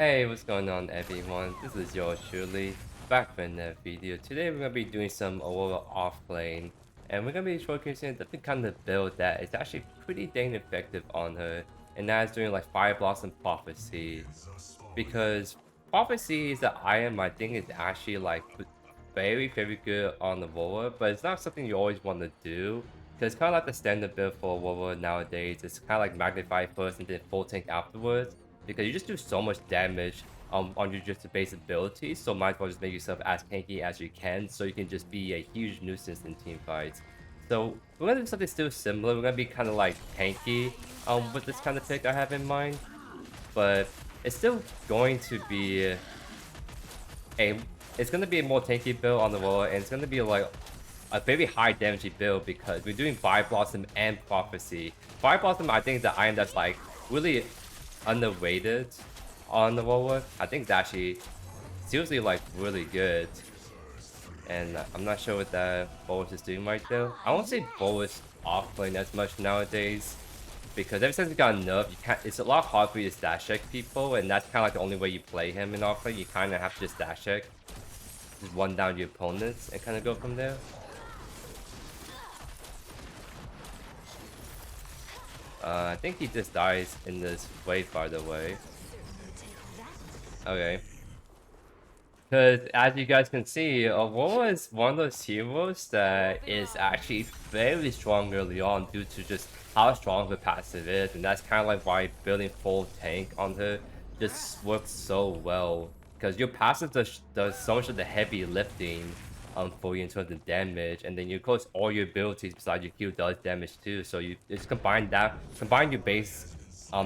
Hey, what's going on everyone? This is JoeYoursTruly, back for another video. Today we're going to be doing some Aurora Offlane, and we're going to be showcasing a different kind of build that is actually pretty dang effective on her, and that is doing like Fire Blossom Prophecy. Because Prophecy is an item I think is actually like very good on Aurora, but it's not something you always want to do. Because it's kind of like the standard build for Aurora nowadays. It's kind of like Magnify first and then full tank afterwards, because you just do so much damage on your just base abilities, so might as well just make yourself as tanky as you can, so you can just be a huge nuisance in team fights. So we're gonna do something still similar. We're gonna be kind of like tanky with this kind of pick I have in mind, but it's still going to be a a more tanky build on the wall, and it's gonna be like a very high damage build because we're doing Fire Blossom and Prophecy. Fire Blossom, I think, is the item that's like really underrated on the Warlord. I think it's actually seriously like really good, and I'm not sure what that Bolus is doing right there. I won't say Bolus offlane as much nowadays, because ever since we got nerfed, you can't. It's a lot hard for you to stash check people, and that's kind of like the only way you play him in offlane. You kind of have to just stash check, just one down your opponents, and kind of go from there. I think he just dies in this wave, by the way. Okay. Because as you guys can see, Aurora is one of those heroes that is actually very strong early on due to just how strong her passive is, and that's kind of like why building full tank on her just works so well. Because your passive does so much of the heavy lifting for you in terms of damage, and then you close all your abilities besides your Q does damage too. So you just combine your base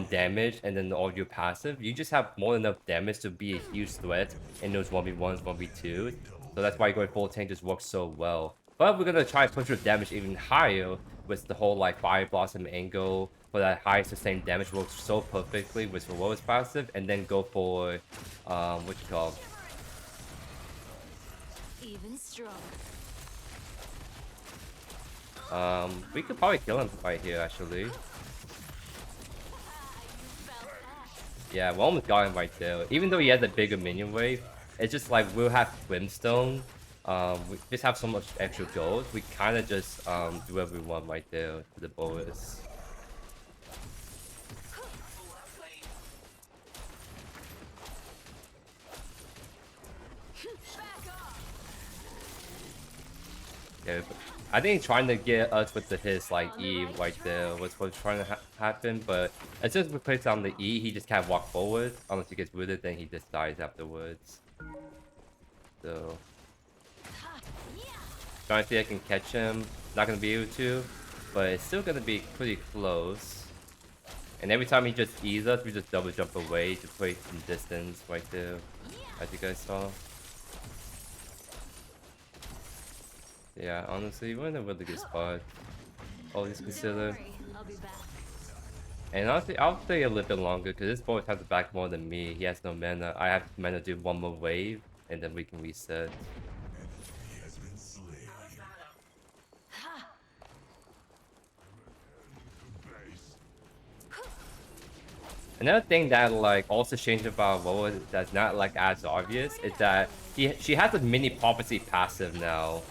damage and then all your passive, you just have more than enough damage to be a huge threat in those 1v1s, 1v2s. So that's why going full tank just works so well. But we're gonna try to push your damage even higher with the whole like Fire Blossom angle, for that high sustained damage works so perfectly with Aurora's passive, and then go for what you call even stronger. we could probably kill him right here actually. Yeah, we almost got him right there. Even though he has a bigger minion wave, it's just like we'll have Brimstone. We just have so much extra gold. We kind of just do everyone right there to the bonus. Yeah, I think trying to get us with his like E right there was what's trying to happen, but as soon as we place down the E, he just can't walk forward. Unless he gets with it, then he just dies afterwards. So trying to see if I can catch him. Not gonna be able to, but it's still gonna be pretty close. And every time he just E's us, we just double jump away to create some distance right there, as you guys saw. Yeah, honestly, we're in a really good spot. All these considered. And honestly, I'll stay a little bit longer because this boy has the back more than me. He has no mana. I have mana to do one more wave, and then we can reset. Another thing that like also changed about Aurora that's not like as obvious is that she has a mini prophecy passive now.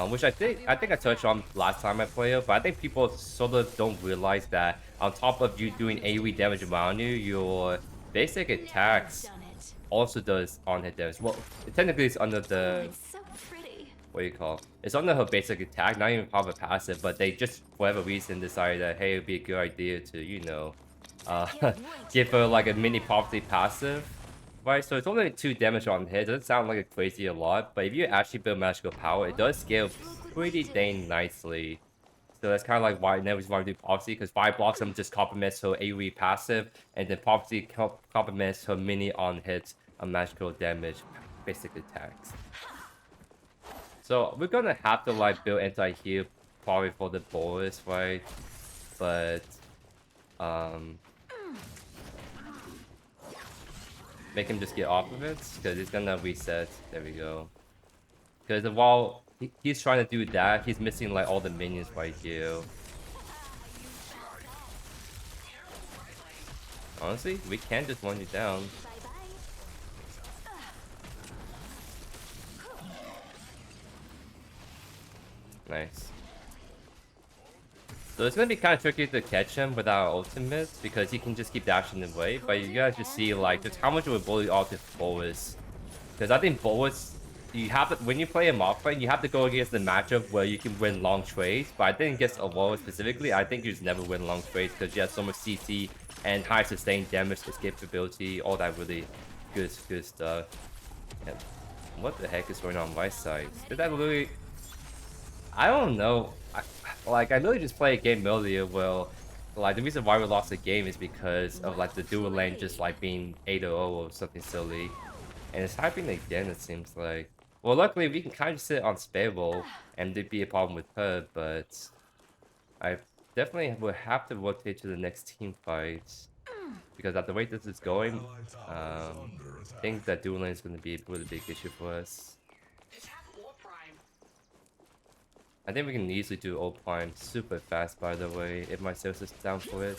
Which I think I touched on last time I played it, but I think people sort of don't realize that on top of you doing AoE damage around you, your basic attacks also does on-hit damage. Well, technically it's under the what do you call? It's under her basic attack, not even part of a passive, but they just for whatever reason decided that hey, it'd be a good idea to give her like a mini prophecy passive. Right, so it's only 2 damage on hit. It doesn't sound like a crazy a lot, but if you actually build magical power, it does scale pretty dang nicely. So that's kind of like why I never want to do Prophecy, because Fire Blossom just complements her AoE passive, and then Prophecy complements her mini on hits on magical damage basic attacks. So we're gonna have to like build anti-heal probably for the bonus, right? But make him just get off of it, because he's gonna reset. There we go. Because while he's trying to do that, he's missing like all the minions right here. Honestly, we can just run you down. Nice. So it's gonna be kind of tricky to catch him without ultimate because he can just keep dashing away. But you guys just see like just how much of a bully ult Boas. Because I think Boas, you have to, when you play him offlane, you have to go against the matchup where you can win long trades. But I think against Aurora specifically, I think you just never win long trades because you have so much CC and high sustained damage escapability, all that really good stuff. Yeah. What the heck is going on my side? Did that really? I don't know. I literally just played a game earlier where, like, the reason why we lost the game is because of, like, the dual lane just, like, being 8-0 or something silly. And it's happening again, it seems like. Well, luckily, we can kind of sit on Spable, and there'd be a problem with her, but I definitely will have to rotate to the next team fight. Because at the rate this is going, I think that dual lane is going to be a really big issue for us. I think we can easily do ult prime super fast, by the way, if my Zeus is down for it.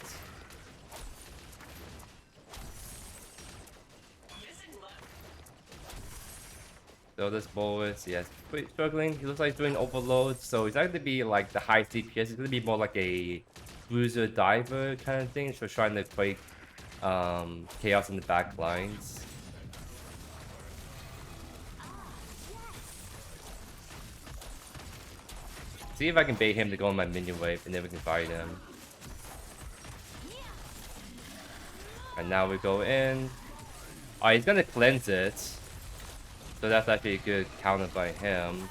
So this Boas, yes, pretty struggling. He looks like he's doing overload, so he's not going to be like the high CPS. It's going to be more like a bruiser diver kind of thing, so trying to break chaos in the back lines. See if I can bait him to go on my minion wave, and then we can fight him. And now we go in. Oh, he's gonna cleanse it. So that's actually a good counter by him.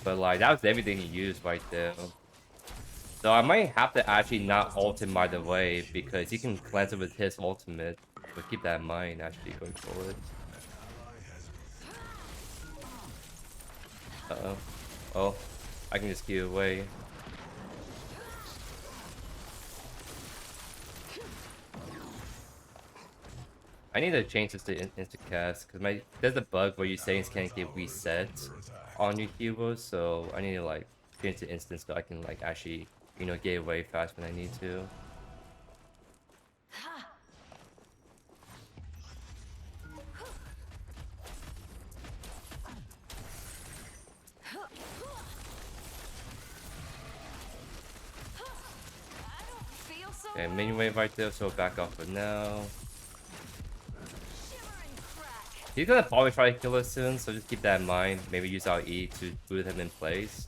But like, that was everything he used right there. So I might have to actually not ult him right away, because he can cleanse it with his ultimate. But keep that in mind, actually, going forward. Uh-oh. Oh, I can just keep away. I need to change this to instant cast because there's a bug where your settings can't get reset on your heroes, so I need to like change to instant so I can like actually, you know, get away fast when I need to. Okay, minion wave right there, so back off for now. He's gonna probably try to kill us soon, so just keep that in mind. Maybe use our E to boot him in place.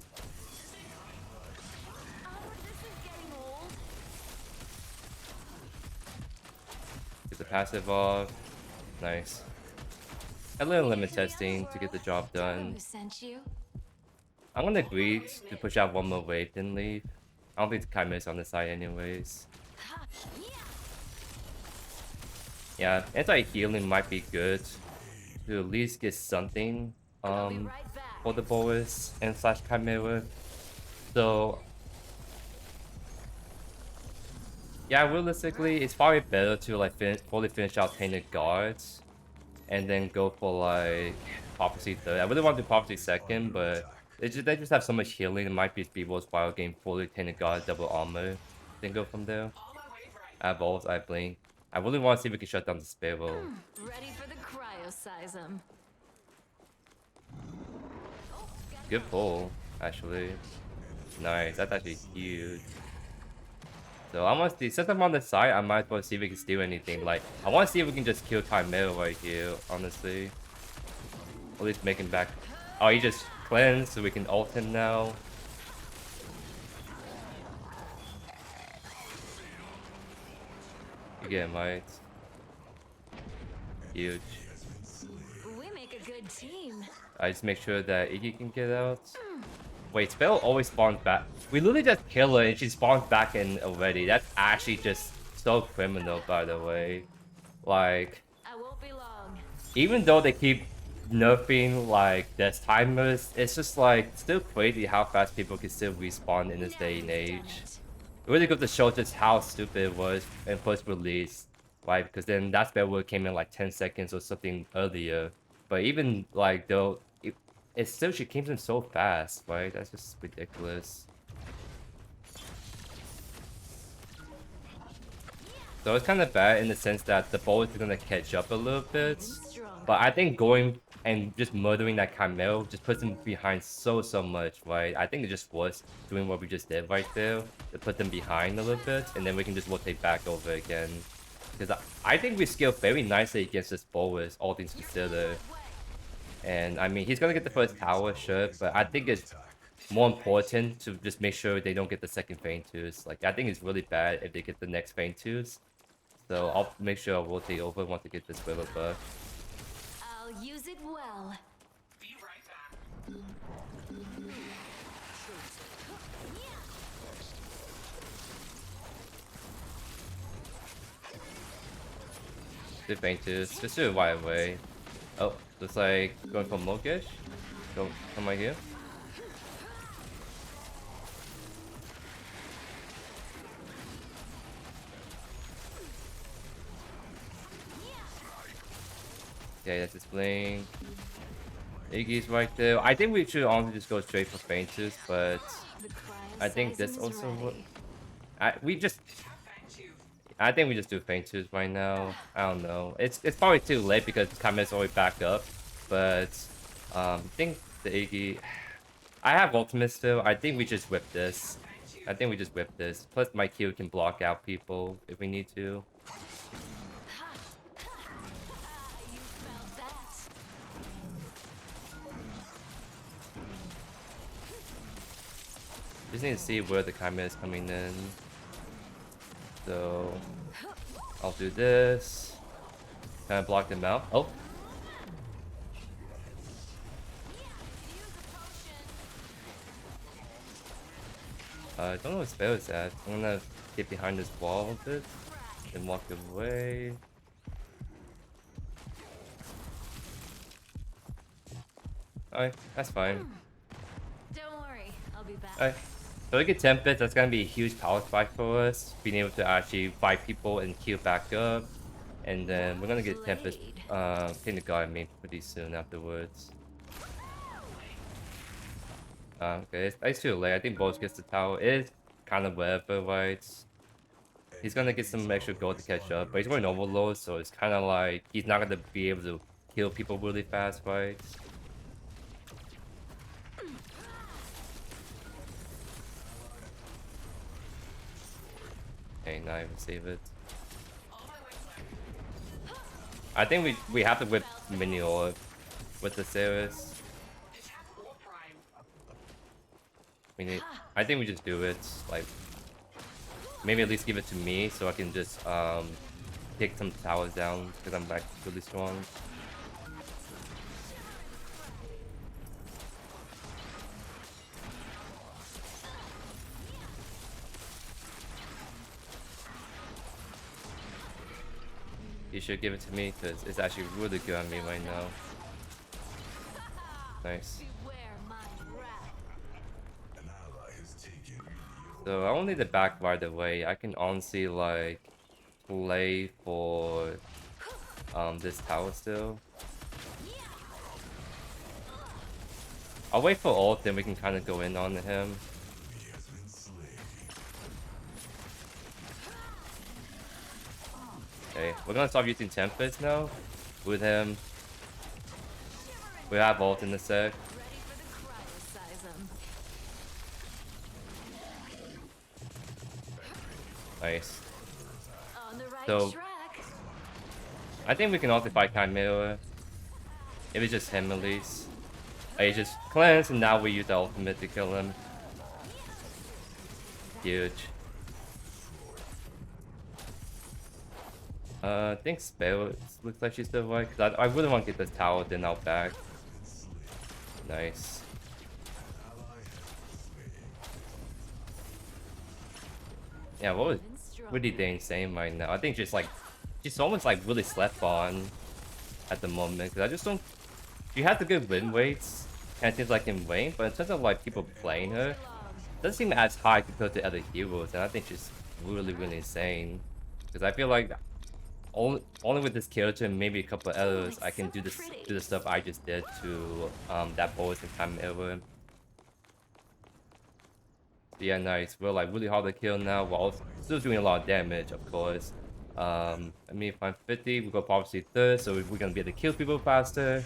Get the passive off. Nice. A little limit testing to get the job done. I'm gonna agree to push out one more wave, then leave. I don't think the Chimera's on the side anyways. Yeah, anti-healing might be good to at least get something for the Boas and slash Chimera. So yeah, realistically, it's probably better to like fully finish out Tainted guards and then go for like Prophecy third. I really want to do Prophecy second, but they just have so much healing. It might be Speedball's wild game fully Tainted guard, double armor. Then go from there. I have ults, I blink. I really want to see if we can shut down the Speedball. Ready for the cryoseism. Good pull, actually. Nice, that's actually huge. So I want to see, since I'm on the side, I might as well see if we can steal anything. Like, I want to see if we can just kill Chimera right here, honestly. At least make him back. Oh, he just cleansed, so we can ult him now. You get him right. Huge. We make a good team. I just make sure that Iggy can get out. Wait, Spell always spawns back. We literally just kill her and she spawns back in already. That's actually just so criminal, by the way. Like, I won't be long. even though they keep nerfing like death timers, it's just like still crazy how fast people can still respawn in this day and age. It really goes to show just how stupid it was in first release, right? Because then that spell would came in like 10 seconds or something earlier. But even like though, it still she came in so fast, right? That's just ridiculous. So it's kind of bad in the sense that the ball is gonna catch up a little bit. But I think going and just murdering that Chimera just puts them behind so much, right? I think it just was doing what we just did right there to put them behind a little bit, and then we can just rotate back over again. Because I think we scale very nicely against this Boris, all things considered. And I mean, he's gonna get the first tower, sure, but I think it's more important to just make sure they don't get the second Faintus. Like, I think it's really bad if they get the next Faintus. So I'll make sure I'll rotate over once I get this river buff. I'll use it well. The Faintus, just do it right away. Oh, looks like going for Mogish. Go, come right here. Okay, that's his blink. Iggy's right there. I think we should honestly just go straight for Faintus, but I think this also. I think we just do Faintus right now. I don't know. It's probably too late because Kami's already back up, but I think the Iggy. I have ultimate still. I think we just whip this. I think we just whip this. Plus my Q can block out people if we need to. Just need to see where the Chimera is coming in. So I'll do this. Kind of block them out. Oh. I don't know what spell is at. I'm gonna get behind this wall a bit and walk away. Alright, that's fine. Don't worry, I'll be back. Alright. So we get Tempest, that's gonna be a huge power spike for us. Being able to actually fight people and heal back up. And then we're gonna get Tempest hitting the guard main pretty soon afterwards. Okay, it's too late. I think Bolt gets the tower. It is kind of whatever, right? He's gonna get some extra gold to catch up, but he's going overload, so it's kind of like he's not gonna be able to kill people really fast, right? Okay, not even save it. I think we have to whip mini orb with the Ceres. I think we just do it, like, maybe at least give it to me so I can just take some towers down because I'm like really strong. You should give it to me because it's actually really good on me right now. Nice. So I don't need the back right away. I can honestly like play for this tower still. I'll wait for ult, then we can kind of go in on him. Okay, we're gonna start using Tempest now with him. We have ult in a sec. Nice. So I think we can also fight Chimera. If it's just him at least. I just cleanse and now we use the ultimate to kill him. Huge. I think Spell looks like she's still right. Cause I really want to get this tower, then I'll back. Nice. Yeah, what was really insane right now? I think she's almost like really slept on at the moment. Cause I just don't. She has the good win rates, and it seems like in Wayne, but in terms of like people playing her, it doesn't seem as high compared to other heroes, and I think she's really insane. Because I feel like only with this character and maybe a couple of others, I can do the stuff I just did to that boss and Chimera. Yeah, nice. We're like really hard to kill now. We're also still doing a lot of damage, of course. I mean, if I'm 50, we go obviously third, so we're gonna be able to kill people faster.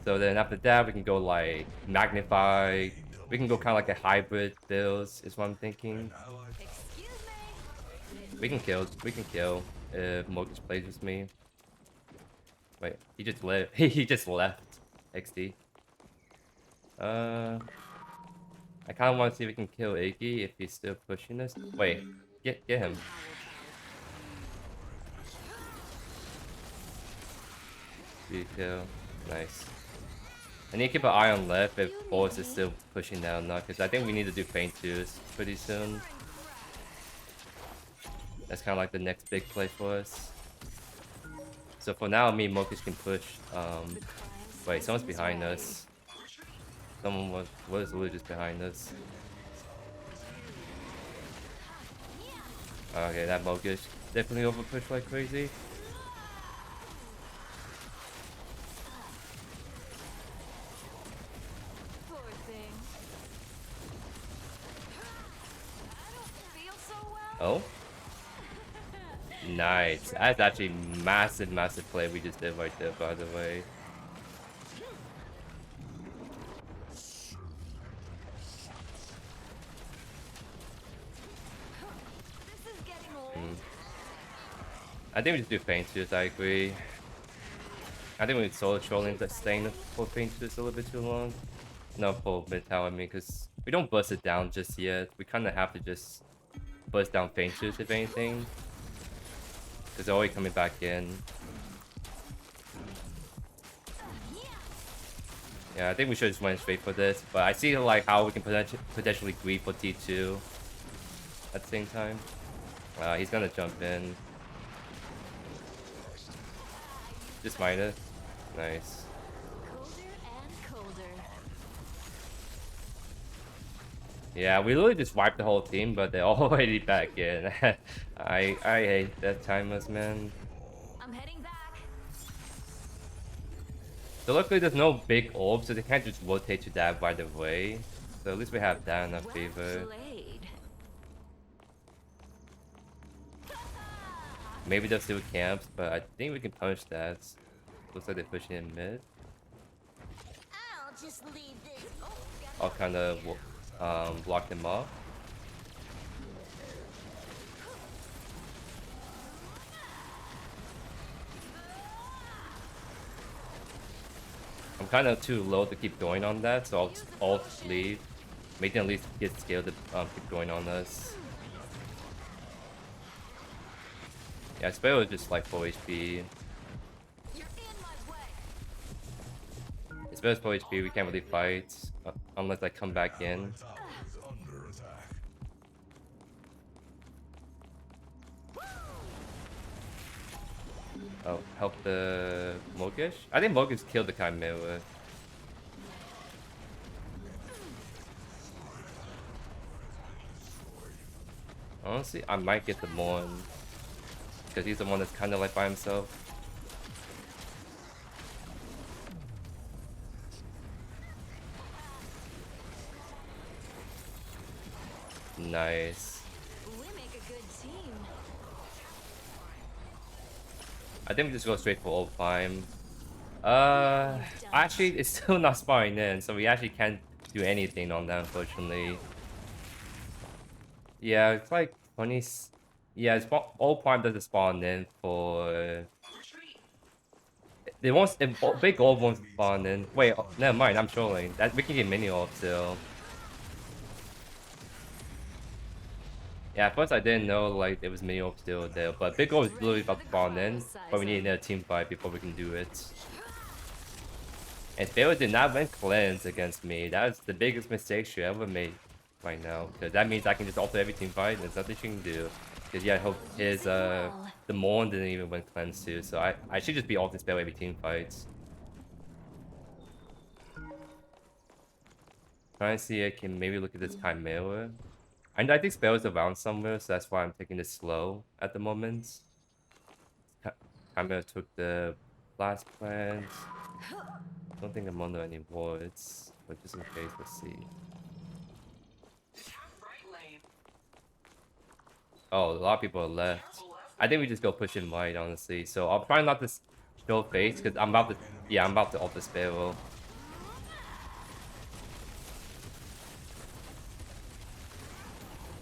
So then after that, we can go like Magnify. We can go kind of like a hybrid builds, is what I'm thinking. Excuse me. We can kill. We can kill if Mogus plays with me. Wait, he just left. He just left. XD. I kind of want to see if we can kill Iggy if he's still pushing us. Wait, get him. Good kill. Nice. I need to keep an eye on left if Force is still pushing down now, because I think we need to do Feint 2s pretty soon. That's kind of like the next big play for us. So for now, me and Mokus can push. Wait, someone's behind us. Someone was literally just behind us. Okay, that Mokus definitely over push like crazy. Poor thing. I don't feel so well. Oh? Nice. That's actually massive play we just did right there, by the way. This is getting old. I think we just do Feint 2s, I agree. I think we're solo trolling that staying for Feint 2s a little bit too long. No, for mid tower, I mean, because we don't bust it down just yet. We kind of have to just bust down Feint 2s if anything. Because they're always coming back in. Yeah, I think we should just went straight for this. But I see like how we can potentially greed for T2 at the same time. He's gonna jump in. Just minus. Nice. Colder and colder. Yeah, we literally just wiped the whole team, but they're already back in. I hate that timers, man. I'm heading back. So luckily there's no big orb, so they can't just rotate to that right away. So at least we have that in our favor. Played. Maybe they'll still camps, but I think we can punish that. Looks like they're pushing in mid. I'll just leave this. I'll kind of block them off. I'm kind of too low to keep going on that, so I'll leave. Make them at least get scared to keep going on us. Yeah, Spell is just like 4 HP. You're in my way. Spell's 4 HP, we can't really fight unless I come back in. Oh, help the Mogish? I think Mogish killed the Chimera. Honestly, I might get the Morn. Because he's the one that's kind of like by himself. Nice. We make a good team. I think we just go straight for ult climb. Actually, it's still not spawning in, so we actually can't do anything on that, unfortunately. Yeah, it's like 20. Yeah, ult climb doesn't spawn in for. They won't. Big ult won't spawn in. Wait, never mind. I'm trolling. That we can get mini ult still. Yeah, at first I didn't know like there was mini ult still there, but big ult is literally about to spawn in, but we need another team fight before we can do it. And Pharaoh did not win cleanse against me. That was the biggest mistake she ever made right now, because that means I can just alter every team fight and there's nothing she can do. Because yeah, I hope his the Morn didn't even win cleanse too, so I should just be ulting spell every team fights. Trying to see if I can maybe look at this Chimera. And I think spell is around somewhere, so that's why I'm taking this slow at the moment. Chimera took the blast plant. Don't think I'm under any wards, but just in case, let's see. Oh, a lot of people are left. I think we just go push him right, honestly. So I'll try not to show face, because I'm about to ult the Sparrow.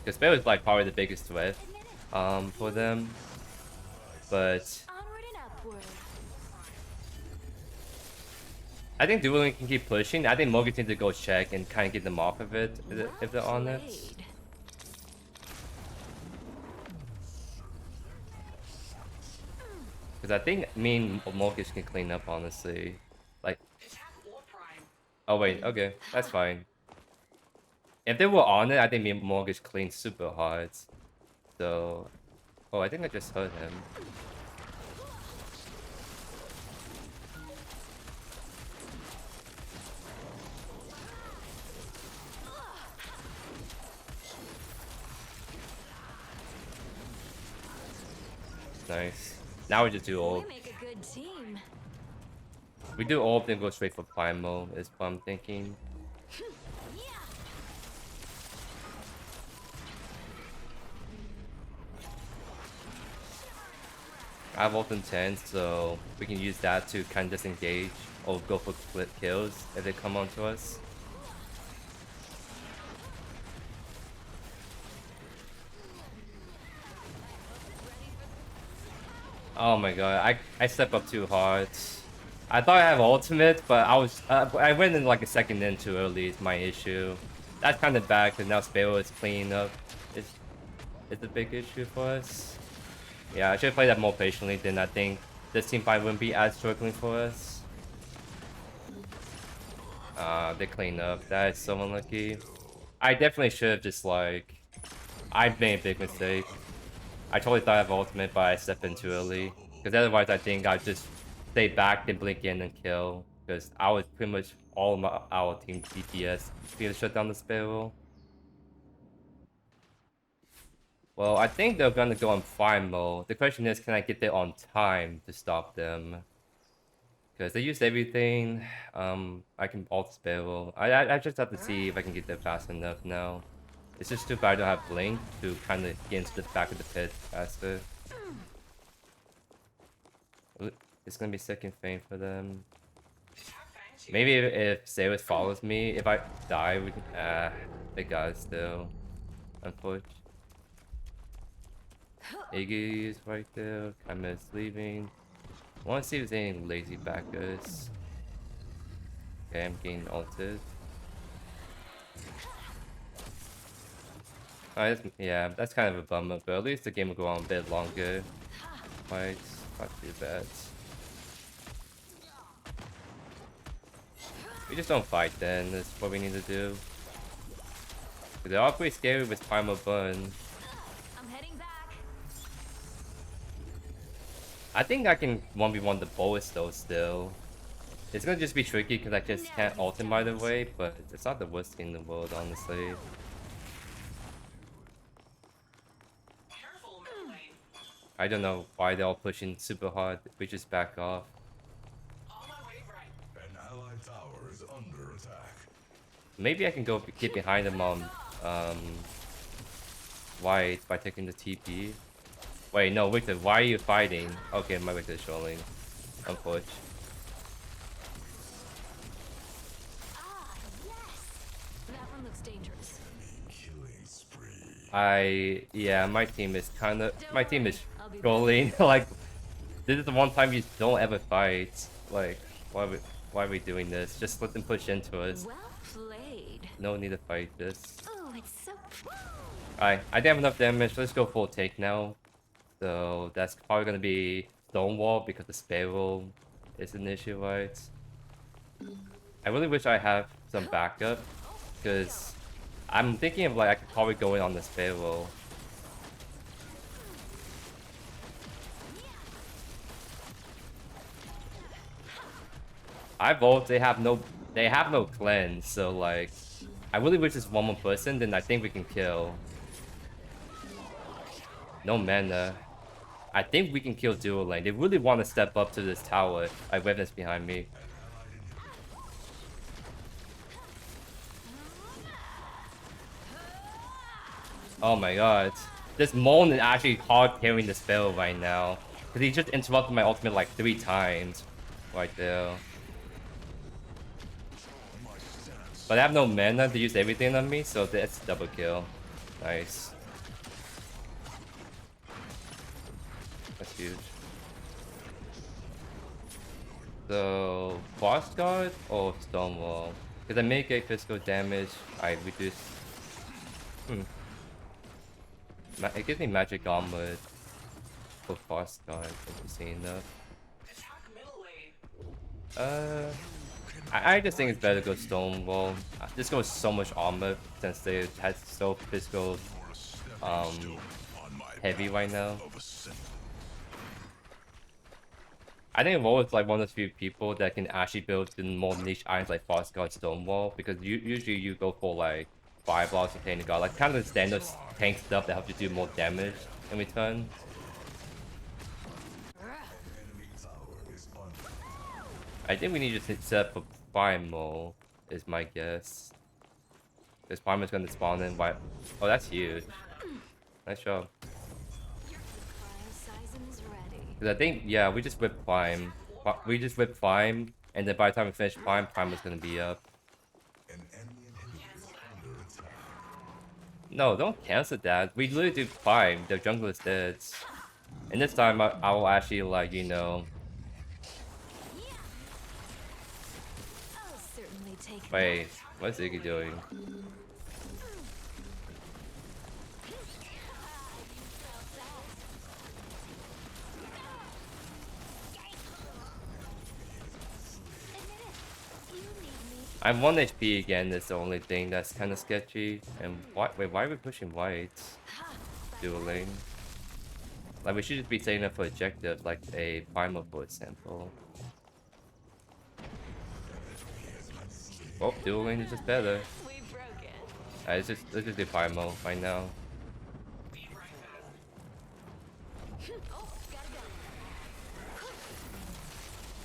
Because Spell is like probably the biggest threat for them. But Onward and upward. I think Dueling can keep pushing. I think Morgan needs to go check and kind of get them off of it if they're on it. Played. Because I think me and Morgan can clean up, honestly. Like, oh wait, okay, that's fine. If they were on it, I think me and Morgan cleaned super hard. So, oh, I think I just hurt him. Nice. Now we just do We orb. make a good team. We do orb, then go straight for Primal, is what I'm thinking. Yeah. I have ult in 10, so we can use that to kind of disengage or go for split kills if they come onto us. Oh my god, I stepped up too hard. I thought I have ultimate, but I went in like a second in too early is my issue. That's kind of bad because now Spero is cleaning up. It's a big issue for us. Yeah, I should have played that more patiently, then I think this team fight wouldn't be as struggling for us. They clean up. That is so unlucky. I definitely should have just like... I made a big mistake. I totally thought I have ultimate, but I stepped in too early. Because otherwise I think I'd just stay back and blink in and kill. Because I was pretty much all of our team DPS to shut down the Sparrow. Well, I think they're gonna go on fire mode. The question is, can I get there on time to stop them? Because they used everything. I can ult Sparrow. I just have to see if I can get there fast enough now. It's just too bad I don't have Blink to kind of get into the back of the pit faster. It's gonna be second phase for them. Maybe if Samus follows me, if I die, we can. They got it still. Unfortunately. Iggy's right there. Kami's leaving. I want to see if there's any lazy backers. Okay, I'm getting ulted. Yeah, that's kind of a bummer, but at least the game will go on a bit longer. Right, not too bad. We just don't fight then, that's what we need to do. They're all pretty scary with Primal Burn. I'm heading back. I think I can 1v1 the Boas though still. It's gonna just be tricky because I just can't ult him either way, but it's not the worst thing in the world, honestly. I don't know why they're all pushing super hard. We just back off. An allied tower is under attack. Maybe I can go get behind them on White by taking the TP. Wait, no, Victor, why are you fighting? Okay, my Victor's trolling. Unfortunate. Ah, yes. That one looks dangerous. Killing spree. Yeah, my team is trolling. Like, this is the one time you don't ever fight. Like, why are we doing this? Just let them push into us. Well played. No need to fight this. Oh, it's so. Alright, I didn't have enough damage. Let's go full take now. So that's probably gonna be Stonewall because the Sparrow is an issue, right? I really wish I have some backup because I'm thinking of like I could probably go in on the Sparrow. I vote they have no cleanse, so like I really wish it's one more person, then I think we can kill. No mana. I think we can kill dual lane. They really want to step up to this tower. I witness behind me. Oh my god. This Mon is actually hard carrying the spell right now. Because he just interrupted my ultimate like 3 times. Right there. But I have no mana to use everything on me, so that's double kill. Nice. That's huge. So, boss guard or Stonewall? Because I make 8 physical damage, I reduce. It gives me magic armor for boss guard, interesting enough. I just think it's better to go Stonewall. This goes so much armor since they has so physical heavy right now. I think Aurora is like one of the few people that can actually build the more niche items like Frost Guard, Stonewall, because usually you go for like Fire Blocks or Tainted Guard, like kind of the standard tank stuff that helps you do more damage in return. I think we need to set up for Primal, is my guess. Because Primal's gonna spawn in white. Oh, that's huge. Nice job. Because I think, yeah, we just whip Prime. We just whip Prime, and then by the time we finish Prime, Prime is gonna be up. No, don't cancel that. We literally do Prime. The jungle is dead. And this time, I will actually, like, you know. Wait, what's Iggy doing? I'm 1 HP again, that's the only thing that's kind of sketchy. And why are we pushing white? Dueling. Like, we should just be setting up for objectives, like a primal, for example. Oh, dueling is just better. Let's just do primal right now.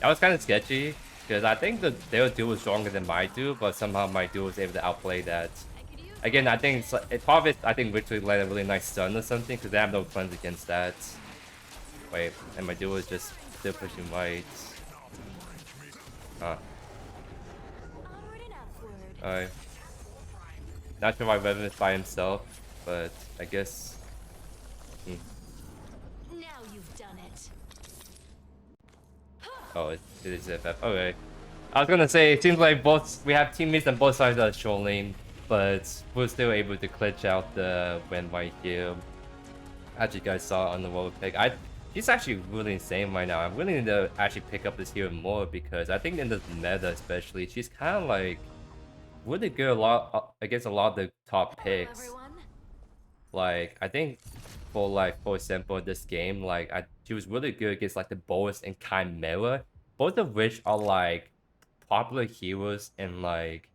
That was kind of sketchy. Because I think their duel was stronger than my duel, but somehow my duel was able to outplay that. Again, I think it's part of it. I think Victory landed a really nice stun or something, because they have no cleanse against that. Wait, and my duel is just still pushing white. Huh. Alright. Not sure why Revan is by himself, but I guess. Now you've done it. Oh, it is FF. Okay. I was gonna say, it seems like we have teammates on both sides of the shore lane, but we're still able to glitch out the win right here. As you guys saw on the world pick, he's actually really insane right now. I'm willing to actually pick up this hero more because I think in the meta especially, she's kind of like really good against a lot of the top picks. Like, I think for example, this game, like, she was really good against like the Boas and Chimera, both of which are like popular heroes in like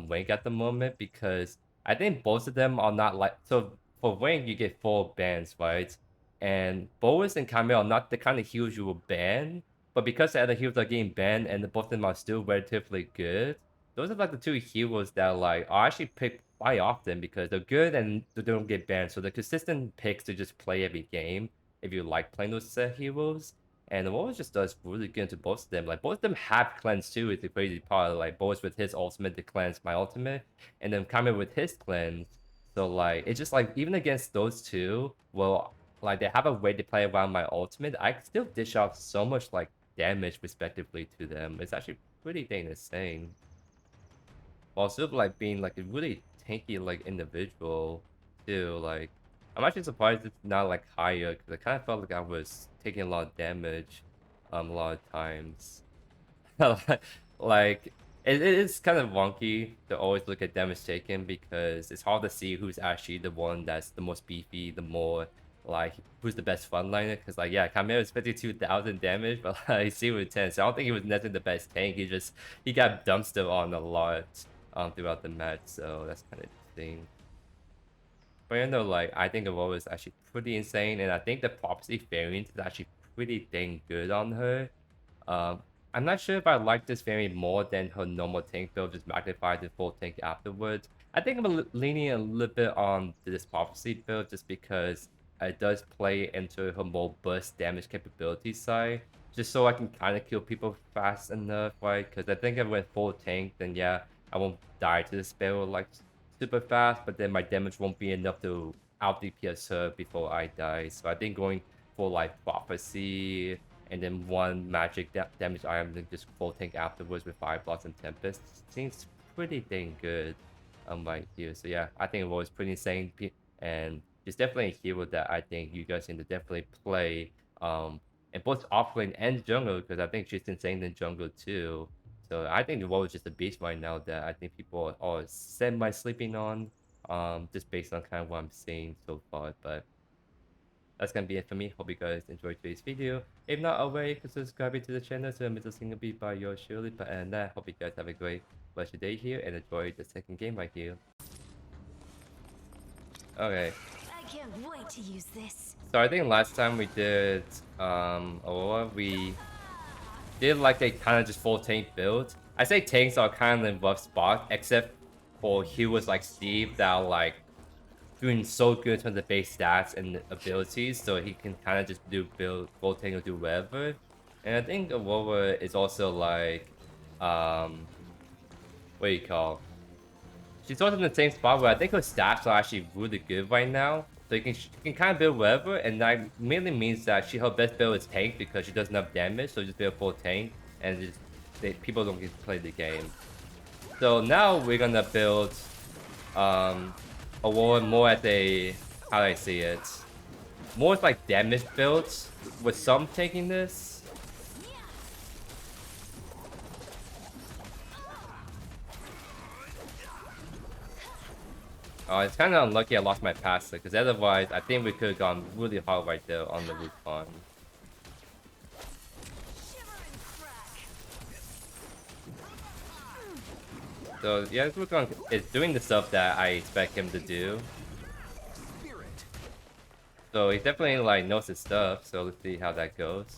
Wing at the moment, because I think both of them are not like, so for Wing you get 4 bans, right? And Boas and Chimera are not the kind of heroes you will ban, but because the other heroes are getting banned and both of them are still relatively good, those are like the 2 heroes that like are actually picked quite often because they're good and they don't get banned. So they're consistent picks to just play every game if you like playing those set heroes. And Aurora just does really good to both of them. Like, both of them have cleanse too, is the crazy part. Like, Boas with his ultimate to cleanse my ultimate, and then Kame with his cleanse. So like, it's just like, even against those two, well, like, they have a way to play around my ultimate. I can still dish out so much like damage respectively to them. It's actually pretty dang insane. While still like being like a really tanky like individual too. Like, I'm actually surprised it's not like higher, because I kind of felt like I was taking a lot of damage a lot of times. Like, it is kind of wonky to always look at damage taken, because it's hard to see who's actually the one that's the most beefy, the more like who's the best frontliner. Because like, yeah, Chimera is 52,000 damage, but like 0-10, so I don't think he was necessarily the best tank. He got dumpster on a lot throughout the match, so that's kind of interesting. But you know, like, I think Aurora is actually pretty insane, and I think the prophecy variant is actually pretty dang good on her. I'm not sure if I like this variant more than her normal tank build, just magnified to full tank afterwards. I think I'm leaning a little bit on this prophecy build just because it does play into her more burst damage capability side, just so I can kind of kill people fast enough, right? Because I think if I went full tank, then yeah, I won't die to the spell like super fast, but then my damage won't be enough to out DPS her before I die. So I think going for like Prophecy and then one magic damage item, then just full tank afterwards with Fire Blast and Tempest seems pretty dang good right here. So yeah, I think it was pretty insane, and it's definitely a hero that I think you guys need to definitely play in both offlane and jungle, because I think she's insane in jungle too. So I think the role is just a beast right now that I think people are semi-sleeping on, just based on kind of what I'm seeing so far. But that's gonna be it for me. Hope you guys enjoyed today's video. If not already, consider subscribing to the channel so you don't miss a single beat by yours truly. But and that, hope you guys have a great rest of your day here and enjoy the second game right here. Okay. I can't wait to use this. So I think last time we did Aurora, we did like a kind of just full tank build. I say tanks are kind of in a rough spot, except for heroes like Steve that are like doing so good in terms of base stats and abilities, so he can kind of just do build full tank or do whatever. And I think Aurora is also like what do you call? She's also in the same spot where I think her stats are actually really good right now. So she can kind of build whatever, and that mainly means that her best build is tank because she does enough damage, so just build full tank, and just people don't get to play the game. So now we're gonna build Aurora more as a, how do I say it? More like damage builds with some taking this. Oh, it's kind of unlucky I lost my passer, because otherwise I think we could have gone really hard right there on the Wukong. So yeah, this Wukong is doing the stuff that I expect him to do. So he definitely like knows his stuff, so let's see how that goes.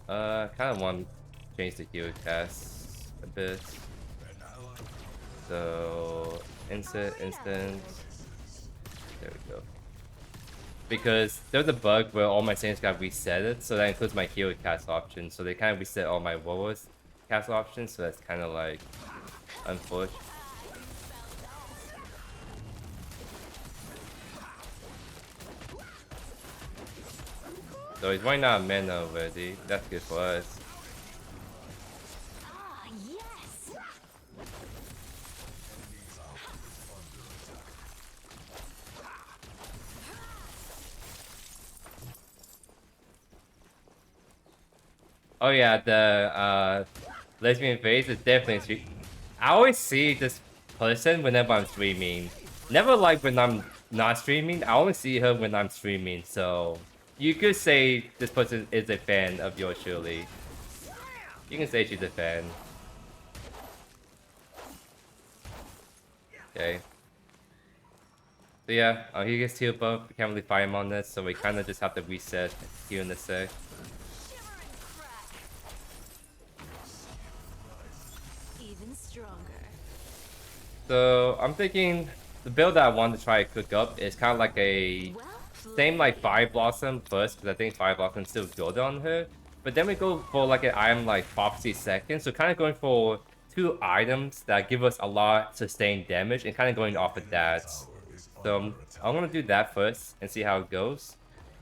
Kind of want to change the hero cast a bit. So instant. There we go. Because there's a bug where all my saints got resetted, so that includes my hero cast option. So they kind of reset all my warlords cast options, so that's kind of like unfortunate. So he's running out of mana already. That's good for us. Ah, yes. Oh yeah, the lesbian face is definitely I always see this person whenever I'm streaming. Never like when I'm not streaming. I only see her when I'm streaming, so you could say this person is a fan of yours truly. You can say she's a fan. Okay. So yeah, he gets healed buff. We can't really fight him on this, so we kind of just have to reset here in a sec. Even stronger. So I'm thinking the build that I want to try to cook up is kind of like a same like Fire Blossom first, because I think Fire Blossom still good on her. But then we go for like an item like Prophecy second, so kind of going for two items that give us a lot sustained damage and kind of going off of that. So I'm gonna do that first and see how it goes.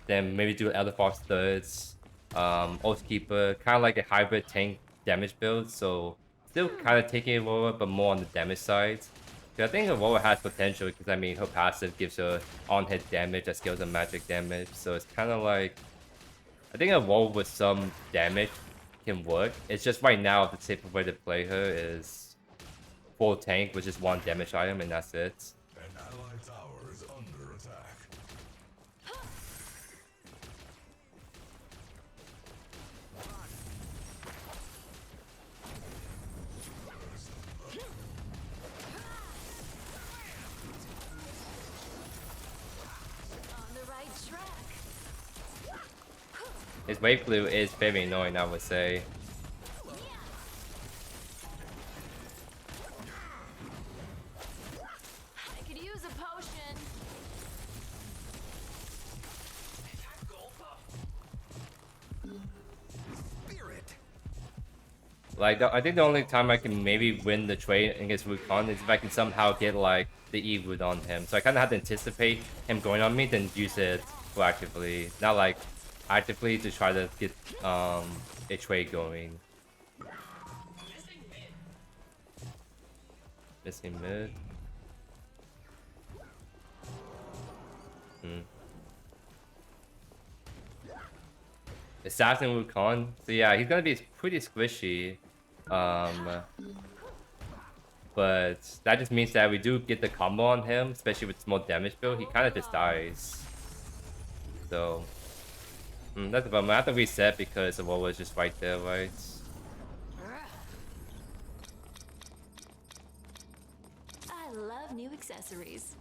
Then maybe do Elder Fox thirds, Oathkeeper, kind of like a hybrid tank damage build. So still kind of taking Aurora, but more on the damage side. I think Aurora has potential because I mean her passive gives her on-hit damage that scales on magic damage. So it's kind of like I think Aurora with some damage can work. It's just right now the safer way to play her is full tank with just one damage item and that's it. An allied tower is under attack. On the right track. His wave glue is very annoying, I would say. I could use a potion. Like, I think the only time I can maybe win the trade against Wukong is if I can somehow get, like, the E-Wood on him. So I kind of have to anticipate him going on me, then use it proactively. Not, like, actively to try to get a trade going. Missing mid. Assassin Wukong. So yeah, he's gonna be pretty squishy. But that just means that we do get the combo on him, especially with small damage build. He kind of just dies. So that's a bummer. I have to reset because the wall was just right there, right? I love new accessories.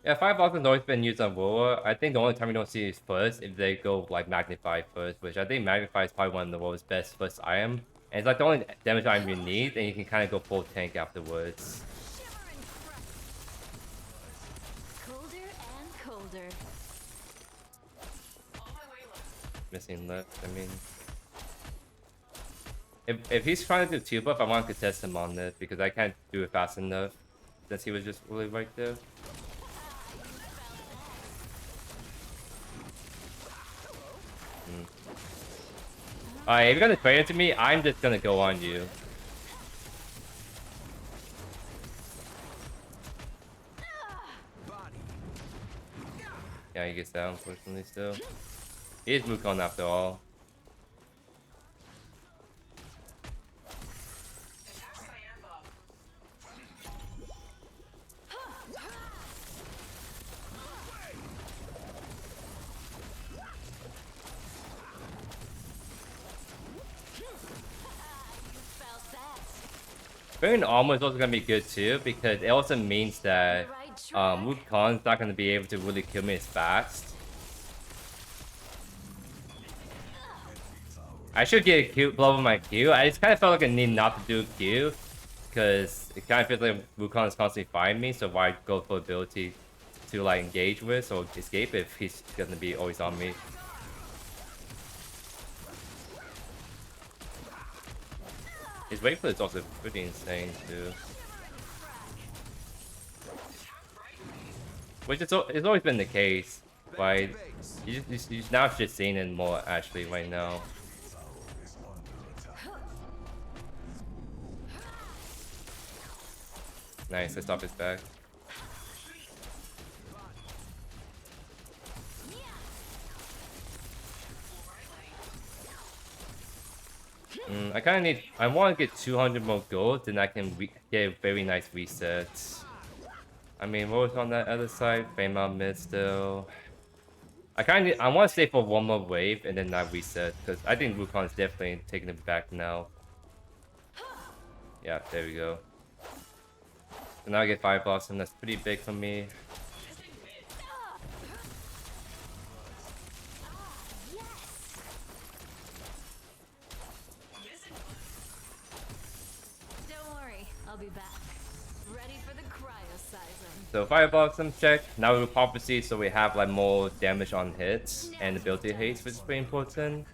Yeah, Firebox has always been used on Aurora. I think the only time we don't see is first if they go like Magnify first, which I think Magnify is probably one of the world's best first item. And it's like the only damage item you need, and you can kind of go full tank afterwards. Colder and colder. Missing left, I mean. If he's trying to do 2 buff, I want to contest him on this because I can't do it fast enough since he was just really right there. Alright, if you're gonna trade it to me, I'm just gonna go on you. Yeah, he gets down, unfortunately, still. He is Wukong after all. Bearing armor is also gonna be good too, because it also means that Wukong's not gonna be able to really kill me as fast. I should get a Q, blow up my Q. I just kind of felt like I need not to do a Q, because it kind of feels like Wukong is constantly fighting me, so why go for ability to like engage with or escape if he's gonna be always on me. His wave play is also pretty insane too. Which it's always been the case, right? You just now just seeing it more actually right now. Nice, let's stop his back. I kind of need. I want to get 200 more gold, then I can get a very nice reset. I mean, what was on that other side? Fame out mid still. I want to stay for one more wave and then not reset because I think Wukong is definitely taking it back now. Yeah, there we go. So now I get 5 blossom. That's pretty big for me. I'll be back. Ready for the cryo-sizing. So Fire Blossom check. Now we prophecy, so we have like more damage on hits and ability haste, which is pretty important.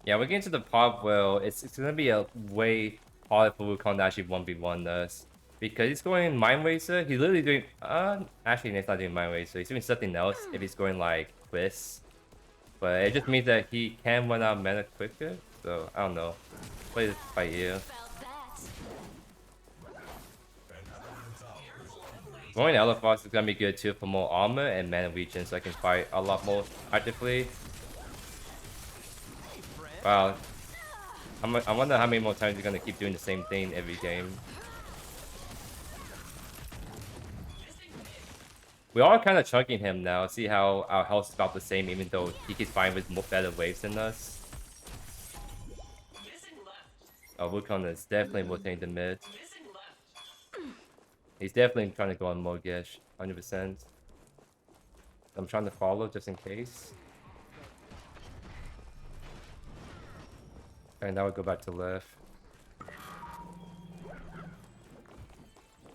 Yeah, we're getting to the part where it's gonna be a way harder for Wukong to actually 1v1 us. Because he's going Mind Racer, he's literally doing actually he's not doing Mind Racer, he's doing something else if he's going like Crest. But it just means that he can run out of mana quicker, so I don't know. Play this by ear. Going Elephant is gonna be good too for more armor and mana regen, so I can fight a lot more actively. Wow. I wonder how many more times you're gonna keep doing the same thing every game. We are kind of chunking him now. See how our health is about the same, even though he keeps fighting with more better waves than us. Oh, Wukong is definitely rotating the mid. He's definitely trying to go on Mortgage, 100%. I'm trying to follow just in case. And now we go back to left.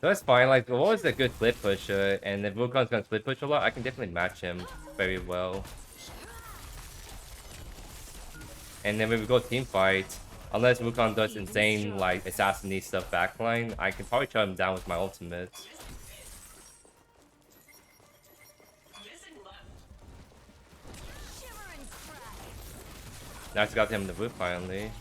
That's fine, like, what was a good split pusher, and if Wukong's gonna split push a lot, I can definitely match him very well. And then when we go team fight, unless Wukong does insane, like, assassinate stuff backline, I can probably shut him down with my ultimate. Now I just got him in the roof finally.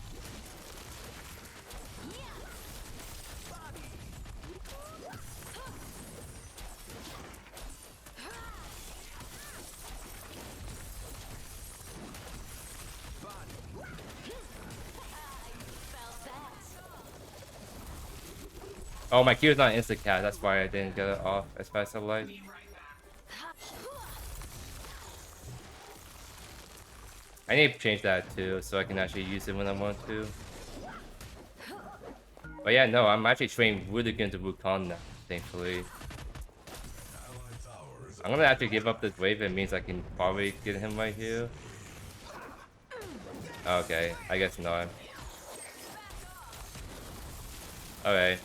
Oh, my Q's not instant cast, that's why I didn't get it off as fast as I like. I need to change that too, so I can actually use it when I want to. But yeah, no, I'm actually training really good into Wukong now, thankfully. I'm gonna actually give up this wave, it means I can probably get him right here. Okay, I guess not. Okay.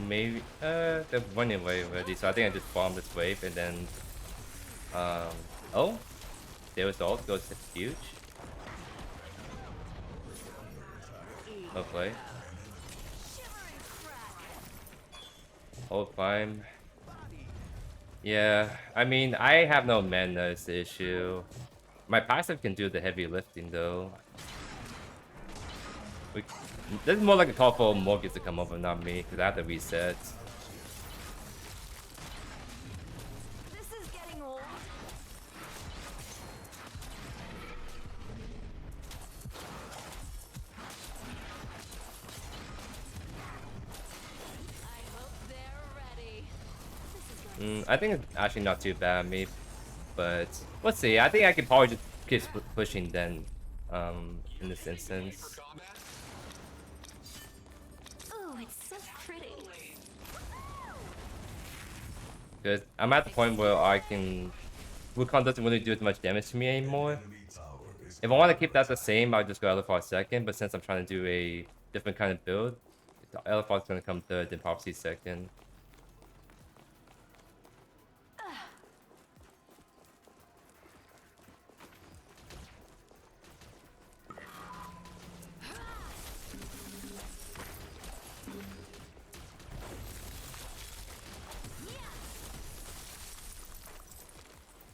Maybe they're running away already, so I think I just farm this wave and then oh, there was the ult, goes huge. Okay. Hold climb. Yeah, I mean I have no mana is the issue. My passive can do the heavy lifting though. This is more like a call for Morgan to come over, not me, because I have to reset. This is getting old. I hope they're ready. This is I think it's actually not too bad, me, but let's see. I think I could probably just keep pushing then, in this instance. oh, it's so pretty. Because I'm at the point where I can... Wukong doesn't really do as much damage to me anymore. If I want to keep that the same, I'll just go LFR second, but since I'm trying to do a different kind of build, LFR is going to come third, then Prophecy second.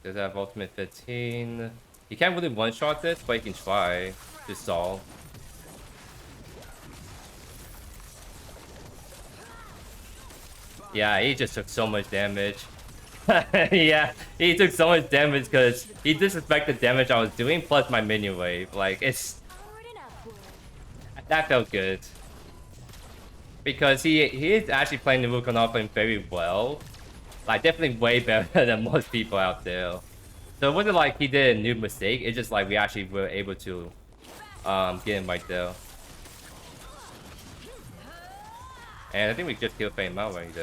Does have ultimate 15. He can't really one-shot this, but he can try to stall. Yeah, he just took so much damage. Yeah, he took so much damage because he disrespected the damage I was doing plus my minion wave. Like, it's... That felt good. Because he is actually playing the Wukong Offlane very well. Like, definitely way better than most people out there. So it wasn't like he did a new mistake, it's just like we actually were able to get him right there. And I think we just killed Fame out right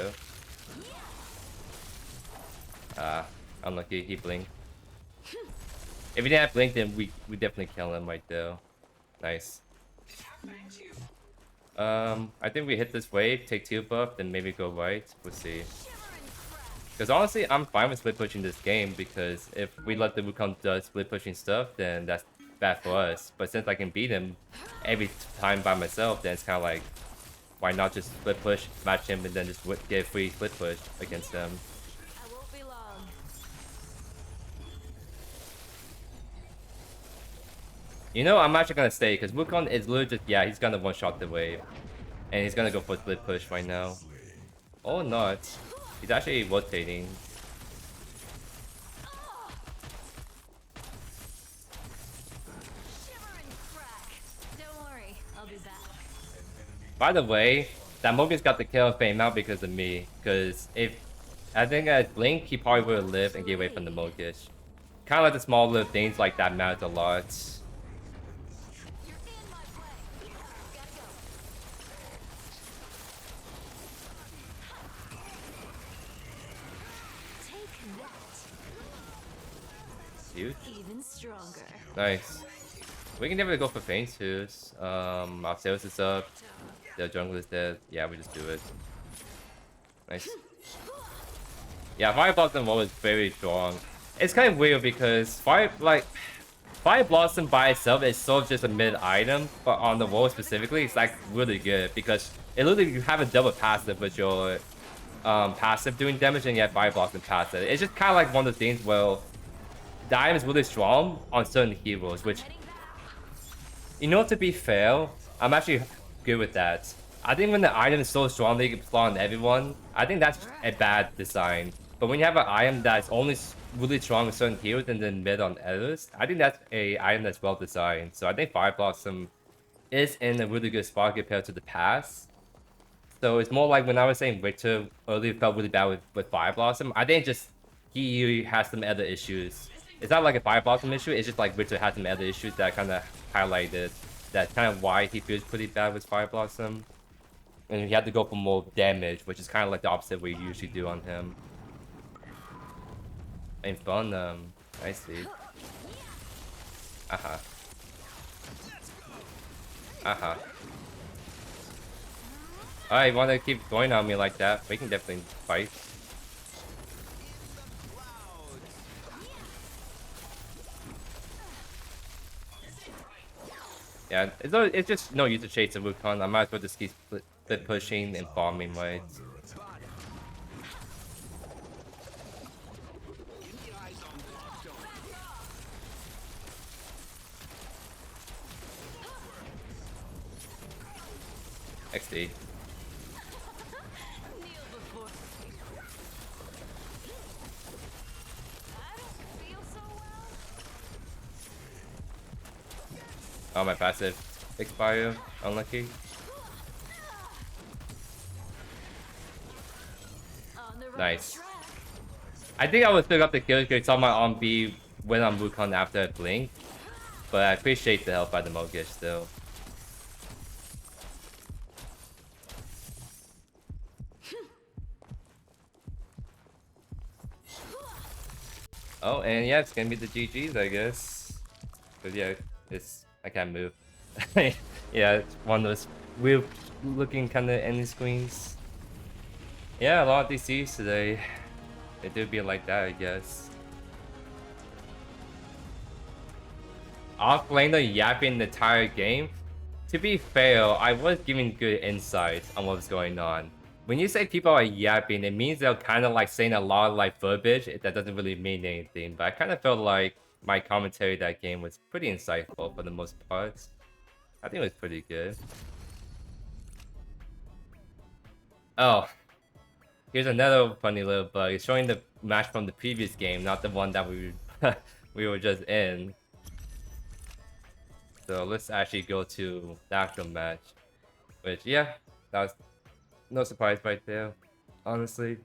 there. Unlucky, he blinked. If he didn't have blink, then we definitely kill him right there. Nice. I think we hit this wave, take 2 buff, then maybe go right. We'll see. Because honestly, I'm fine with split pushing this game because if we let the Wukong do split pushing stuff, then that's bad for us. But since I can beat him every time by myself, then it's kind of like, why not just split push, match him, and then just get a free split push against them. I won't be long. You know, I'm actually gonna stay because Wukong is literally just, yeah, he's gonna one-shot the wave. And he's gonna go for split push right now. Oh, not. He's actually rotating. Don't worry, I'll be back. By the way, that Morgan's got the kill of Fame out because of me. Because if I think at Blink, he probably would have lived and get away from the Mogish. Kind of like the small little things like that matters a lot. You're in my way. Gotta go. Huge. Even stronger. Nice. We can definitely go for Fane too. Our sales is up. The jungle is dead. Yeah, we just do it. Nice. Yeah, Fire Blossom was very strong. It's kind of weird because Fire Blossom by itself is sort of just a mid item, but on the wall specifically, it's like really good because it literally you have a double passive with your passive doing damage and you have Fire Blossom passive. It's just kind of like one of the things where the item is really strong on certain heroes, which, you know, to be fair, I'm actually good with that. I think when the item is so strong that you can play on everyone, I think that's a bad design. But when you have an item that's only really strong with certain heroes and then mid on others, I think that's a item that's well designed. So I think Fire Blossom is in a really good spot compared to the past. So it's more like when I was saying Victor earlier felt really bad with Fire Blossom. I think just he has some other issues. It's not like a Fire Blossom issue, it's just like Victor has some other issues that kind of highlighted. That's kind of why he feels pretty bad with Fire Blossom. And he had to go for more damage, which is kind of like the opposite we usually do on him. And fun, I see. Uh-huh. Uh-huh. Alright, you wanna keep going on me like that? We can definitely fight. Yeah, it's just no use to chase the Wukong. I might as well just keep pushing and farming, right? XD. Oh, my passive expire. Unlucky. Nice. I think I would pick up the kill because I saw my on B went on Wukong after I blinked. But I appreciate the help by the Mogish still. Oh, and yeah, it's gonna be the GG's, I guess. But yeah, I can't move. Yeah, it's one of those weird looking kind of ending screens. Yeah, a lot of DCs today. It do be like that, I guess. Offlane yapping the entire game. To be fair, I was giving good insights on what was going on. When you say people are yapping, it means they're kind of like saying a lot of like verbiage that doesn't really mean anything. But I kind of felt like my commentary that game was pretty insightful for the most part. I think it was pretty good. Oh, here's another funny little bug. It's showing the match from the previous game, not the one that we were just in. So let's actually go to the actual match. Which, yeah, that was no surprise right there, honestly.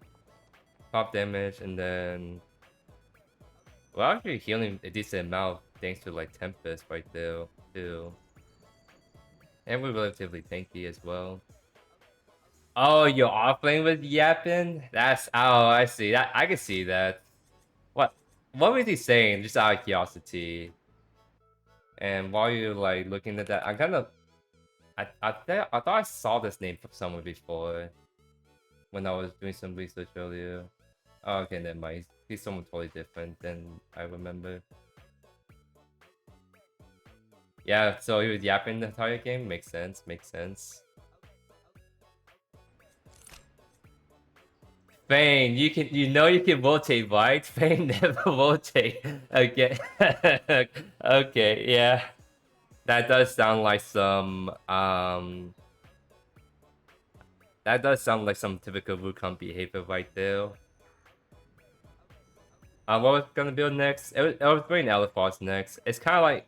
Pop damage, and then... Well, actually healing a decent amount thanks to like Tempest right there, too. And we're relatively tanky as well. Oh, you're offlane with yapping? That's... Oh, I see. That I can see that. What was he saying? Just out of curiosity. And while you're like looking at that, I'm kind of... I thought I saw this name from somewhere before. When I was doing some research earlier. Oh, okay, never mind. He's someone totally different than I remember. Yeah, so he was yapping the entire game. Makes sense, makes sense. Fane, you know you can rotate, right? Fane never rotate. Okay. Okay, yeah. That does sound like some that does sound like some typical Wukong behavior right there. What was gonna build next? I was bringing Elephos next. It's kind of like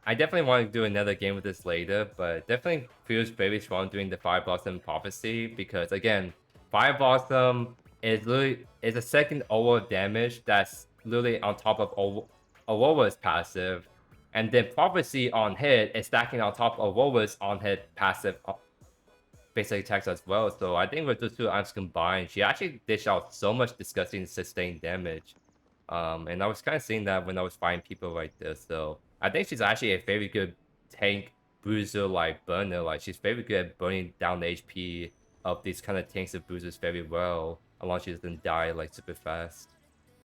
I definitely want to do another game with this later, but definitely feels very strong doing the Fire Blossom Prophecy because again, Fire Blossom is a second Aurora damage that's literally on top of Aurora's passive, and then Prophecy on hit is stacking on top of Aurora's on hit passive basic attacks as well. So I think with those two items combined, she actually dish out so much disgusting sustained damage. And I was kind of seeing that when I was fighting people like this. So I think she's actually a very good tank bruiser like burner. Like she's very good at burning down the HP of these kind of tanks and bruisers very well, as long as she doesn't die like super fast.